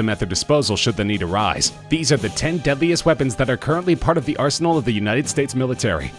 them at their disposal should the need arise. These are the 10 deadliest weapons that are currently part of the arsenal of the United States military.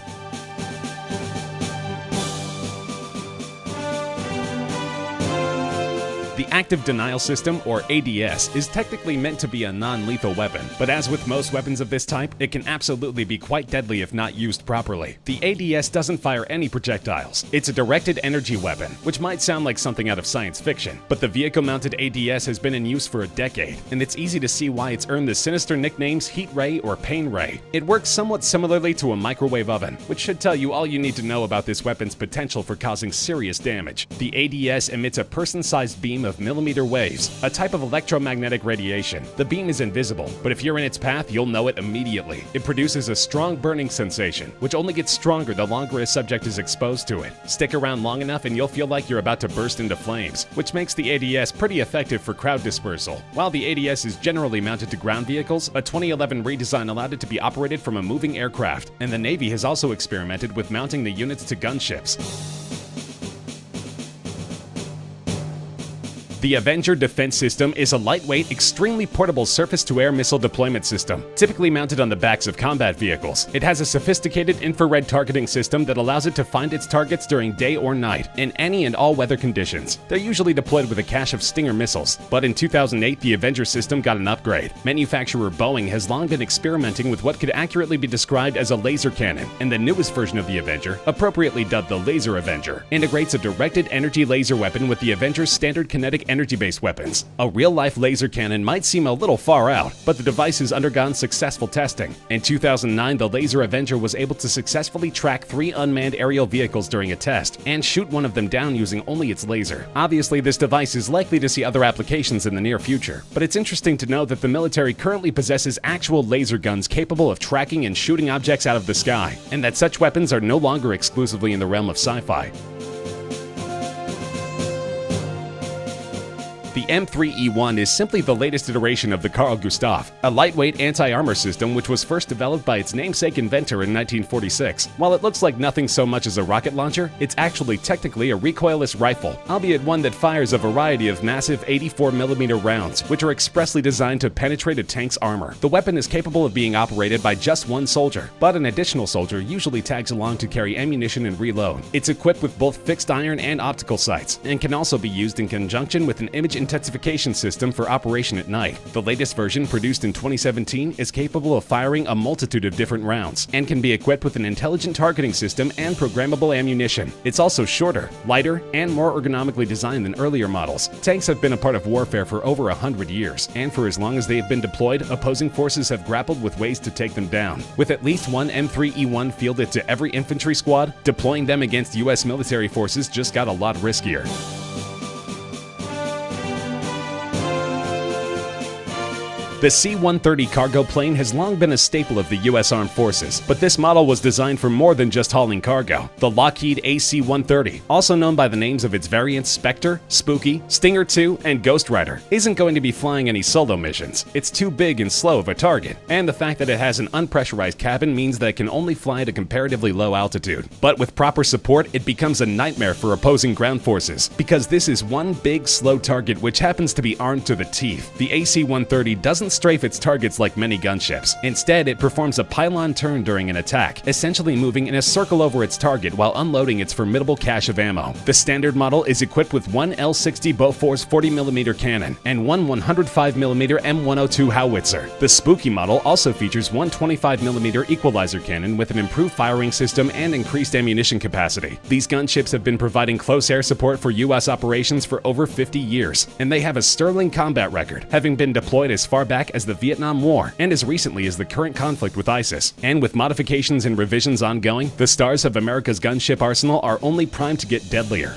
The Active Denial System, or ADS, is technically meant to be a non-lethal weapon, but as with most weapons of this type, it can absolutely be quite deadly if not used properly. The ADS doesn't fire any projectiles. It's a directed energy weapon, which might sound like something out of science fiction, but the vehicle-mounted ADS has been in use for a decade, and it's easy to see why it's earned the sinister nicknames Heat Ray or Pain Ray. It works somewhat similarly to a microwave oven, which should tell you all you need to know about this weapon's potential for causing serious damage. The ADS emits a person-sized beam of millimeter waves, a type of electromagnetic radiation. The beam is invisible, but if you're in its path, you'll know it immediately. It produces a strong burning sensation, which only gets stronger the longer a subject is exposed to it. Stick around long enough and you'll feel like you're about to burst into flames, which makes the ADS pretty effective for crowd dispersal. While the ADS is generally mounted to ground vehicles, a 2011 redesign allowed it to be operated from a moving aircraft, and the Navy has also experimented with mounting the units to gunships. The Avenger Defense System is a lightweight, extremely portable surface-to-air missile deployment system, typically mounted on the backs of combat vehicles. It has a sophisticated infrared targeting system that allows it to find its targets during day or night, in any and all weather conditions. They're usually deployed with a cache of Stinger missiles, but in 2008 the Avenger system got an upgrade. Manufacturer Boeing has long been experimenting with what could accurately be described as a laser cannon, and the newest version of the Avenger, appropriately dubbed the Laser Avenger, integrates a directed energy laser weapon with the Avenger's standard kinetic energy-based weapons. A real-life laser cannon might seem a little far out, but the device has undergone successful testing. In 2009, the Laser Avenger was able to successfully track 3 unmanned aerial vehicles during a test, and shoot one of them down using only its laser. Obviously, this device is likely to see other applications in the near future, but it's interesting to know that the military currently possesses actual laser guns capable of tracking and shooting objects out of the sky, and that such weapons are no longer exclusively in the realm of sci-fi. The M3E1 is simply the latest iteration of the Carl Gustaf, a lightweight anti-armor system which was first developed by its namesake inventor in 1946. While it looks like nothing so much as a rocket launcher, it's actually technically a recoilless rifle, albeit one that fires a variety of massive 84mm rounds, which are expressly designed to penetrate a tank's armor. The weapon is capable of being operated by just one soldier, but an additional soldier usually tags along to carry ammunition and reload. It's equipped with both fixed iron and optical sights, and can also be used in conjunction with an image intensification system for operation at night. The latest version, produced in 2017, is capable of firing a multitude of different rounds, and can be equipped with an intelligent targeting system and programmable ammunition. It's also shorter, lighter, and more ergonomically designed than earlier models. Tanks have been a part of warfare for over 100 years, and for as long as they have been deployed, opposing forces have grappled with ways to take them down. With at least one M3E1 fielded to every infantry squad, deploying them against US military forces just got a lot riskier. The C-130 cargo plane has long been a staple of the U.S. Armed Forces, but this model was designed for more than just hauling cargo. The Lockheed AC-130, also known by the names of its variants Spectre, Spooky, Stinger II, and Ghost Rider, isn't going to be flying any solo missions. It's too big and slow of a target, and the fact that it has an unpressurized cabin means that it can only fly at a comparatively low altitude. But with proper support, it becomes a nightmare for opposing ground forces, because this is one big, slow target which happens to be armed to the teeth. The AC-130 doesn't strafe its targets like many gunships. Instead, it performs a pylon turn during an attack, essentially moving in a circle over its target while unloading its formidable cache of ammo. The standard model is equipped with one L60 Bofors 40mm cannon and one 105mm M102 howitzer. The Spooky model also features one 25mm equalizer cannon with an improved firing system and increased ammunition capacity. These gunships have been providing close air support for US operations for over 50 years, and they have a sterling combat record, having been deployed as far back as the Vietnam War and as recently as the current conflict with ISIS. And with modifications and revisions ongoing, the stars of America's gunship arsenal are only primed to get deadlier.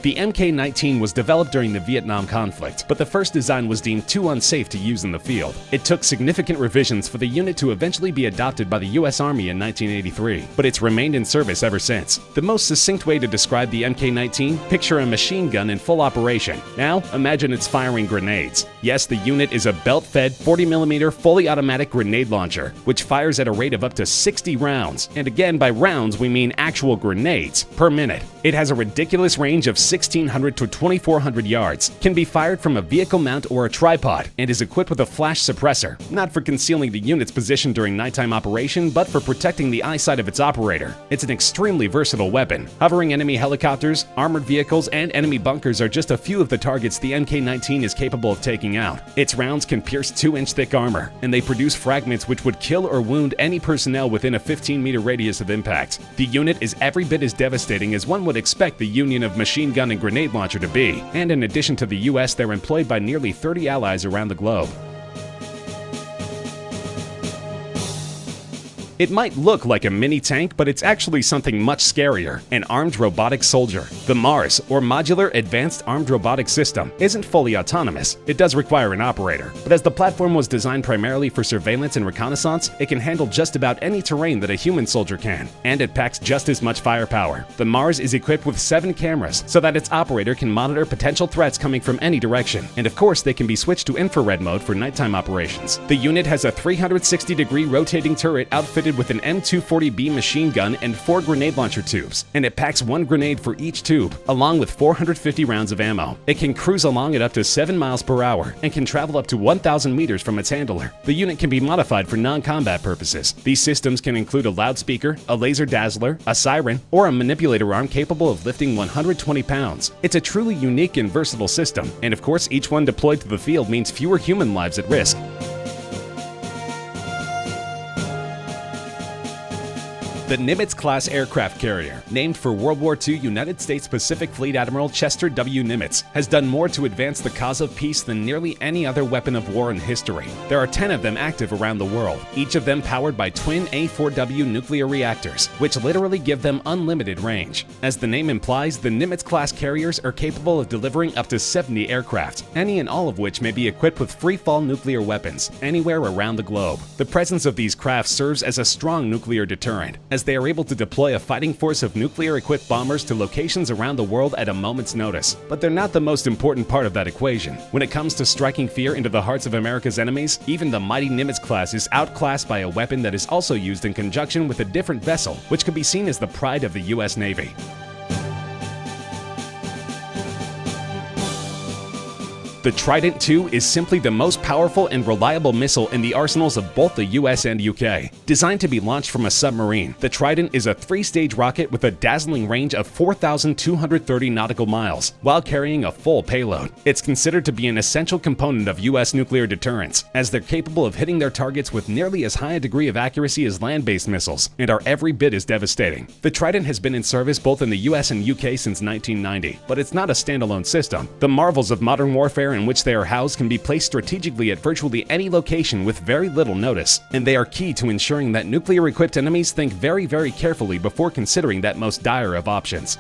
The Mk-19 was developed during the Vietnam conflict, but the first design was deemed too unsafe to use in the field. It took significant revisions for the unit to eventually be adopted by the US Army in 1983, but it's remained in service ever since. The most succinct way to describe the Mk-19, picture a machine gun in full operation. Now, imagine it's firing grenades. Yes, the unit is a belt-fed 40mm fully automatic grenade launcher, which fires at a rate of up to 60 rounds. And again, by rounds, we mean actual grenades per minute. It has a ridiculous range of 1,600 to 2,400 yards, can be fired from a vehicle mount or a tripod, and is equipped with a flash suppressor, not for concealing the unit's position during nighttime operation, but for protecting the eyesight of its operator. It's an extremely versatile weapon. Hovering enemy helicopters, armored vehicles, and enemy bunkers are just a few of the targets the Mk-19 is capable of taking out. Its rounds can pierce 2-inch thick armor, and they produce fragments which would kill or wound any personnel within a 15-meter radius of impact. The unit is every bit as devastating as one would expect the union of machine gun and grenade launcher to be, and in addition to the US, they're employed by nearly 30 allies around the globe. It might look like a mini tank, but it's actually something much scarier, an armed robotic soldier. The MARS, or Modular Advanced Armed Robotic System, isn't fully autonomous. It does require an operator, but as the platform was designed primarily for surveillance and reconnaissance, it can handle just about any terrain that a human soldier can, and it packs just as much firepower. The MARS is equipped with 7 cameras, so that its operator can monitor potential threats coming from any direction, and of course they can be switched to infrared mode for nighttime operations. The unit has a 360-degree rotating turret outfitted with an M240B machine gun and 4 grenade launcher tubes, and it packs 1 grenade for each tube, along with 450 rounds of ammo. It can cruise along at up to 7 miles per hour and can travel up to 1,000 meters from its handler. The unit can be modified for non-combat purposes. These systems can include a loudspeaker, a laser dazzler, a siren, or a manipulator arm capable of lifting 120 pounds. It's a truly unique and versatile system, and of course each one deployed to the field means fewer human lives at risk. The Nimitz-class aircraft carrier, named for World War II United States Pacific Fleet Admiral Chester W. Nimitz, has done more to advance the cause of peace than nearly any other weapon of war in history. There are 10 of them active around the world, each of them powered by twin A4W nuclear reactors, which literally give them unlimited range. As the name implies, the Nimitz-class carriers are capable of delivering up to 70 aircraft, any and all of which may be equipped with free-fall nuclear weapons anywhere around the globe. The presence of these craft serves as a strong nuclear deterrent, as they are able to deploy a fighting force of nuclear-equipped bombers to locations around the world at a moment's notice. But they're not the most important part of that equation. When it comes to striking fear into the hearts of America's enemies, even the mighty Nimitz class is outclassed by a weapon that is also used in conjunction with a different vessel, which could be seen as the pride of the US Navy. The Trident II is simply the most powerful and reliable missile in the arsenals of both the US and UK. Designed to be launched from a submarine, the Trident is a 3-stage rocket with a dazzling range of 4,230 nautical miles, while carrying a full payload. It's considered to be an essential component of US nuclear deterrence, as they're capable of hitting their targets with nearly as high a degree of accuracy as land-based missiles, and are every bit as devastating. The Trident has been in service both in the US and UK since 1990, but it's not a standalone system. The marvels of modern warfare in which they are housed can be placed strategically at virtually any location with very little notice, and they are key to ensuring that nuclear-equipped enemies think very, very carefully before considering that most dire of options.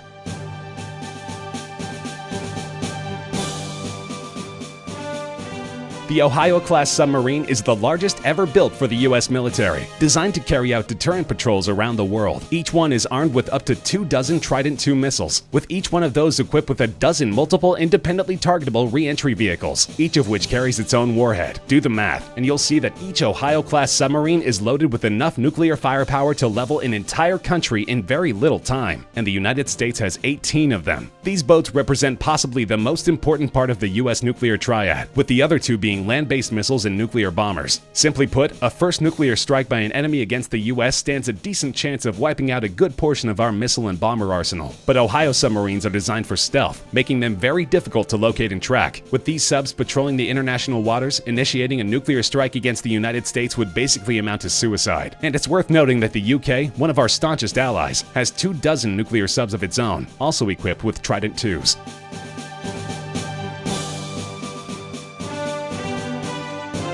The Ohio-class submarine is the largest ever built for the US military, designed to carry out deterrent patrols around the world. Each one is armed with up to 24 Trident II missiles, with each one of those equipped with a dozen multiple independently targetable re-entry vehicles, each of which carries its own warhead. Do the math, and you'll see that each Ohio-class submarine is loaded with enough nuclear firepower to level an entire country in very little time, and the United States has 18 of them. These boats represent possibly the most important part of the US nuclear triad, with the other two being land-based missiles and nuclear bombers. Simply put, a first nuclear strike by an enemy against the US stands a decent chance of wiping out a good portion of our missile and bomber arsenal. But Ohio submarines are designed for stealth, making them very difficult to locate and track. With these subs patrolling the international waters, initiating a nuclear strike against the United States would basically amount to suicide. And it's worth noting that the UK, one of our staunchest allies, has 24 nuclear subs of its own, also equipped with Trident IIs.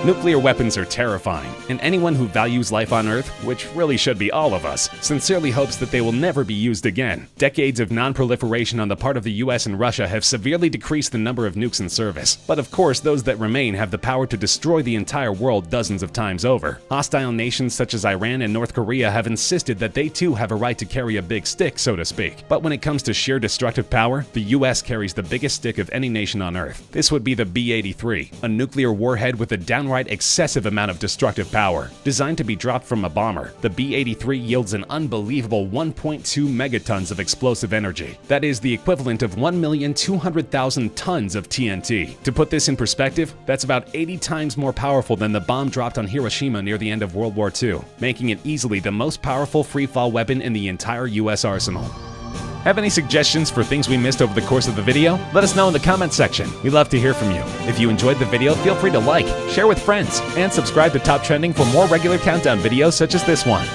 Nuclear weapons are terrifying, and anyone who values life on Earth, which really should be all of us, sincerely hopes that they will never be used again. Decades of non-proliferation on the part of the US and Russia have severely decreased the number of nukes in service. But of course, those that remain have the power to destroy the entire world dozens of times over. Hostile nations such as Iran and North Korea have insisted that they too have a right to carry a big stick, so to speak. But when it comes to sheer destructive power, the US carries the biggest stick of any nation on Earth. This would be the B-83, a nuclear warhead with a downright excessive amount of destructive power. Designed to be dropped from a bomber, the B-83 yields an unbelievable 1.2 megatons of explosive energy. That is the equivalent of 1,200,000 tons of TNT. To put this in perspective, that's about 80 times more powerful than the bomb dropped on Hiroshima near the end of World War II, making it easily the most powerful free-fall weapon in the entire US arsenal. Have any suggestions for things we missed over the course of the video? Let us know in the comment section. We'd love to hear from you. If you enjoyed the video, feel free to like, share with friends, and subscribe to Top Trending for more regular countdown videos such as this one.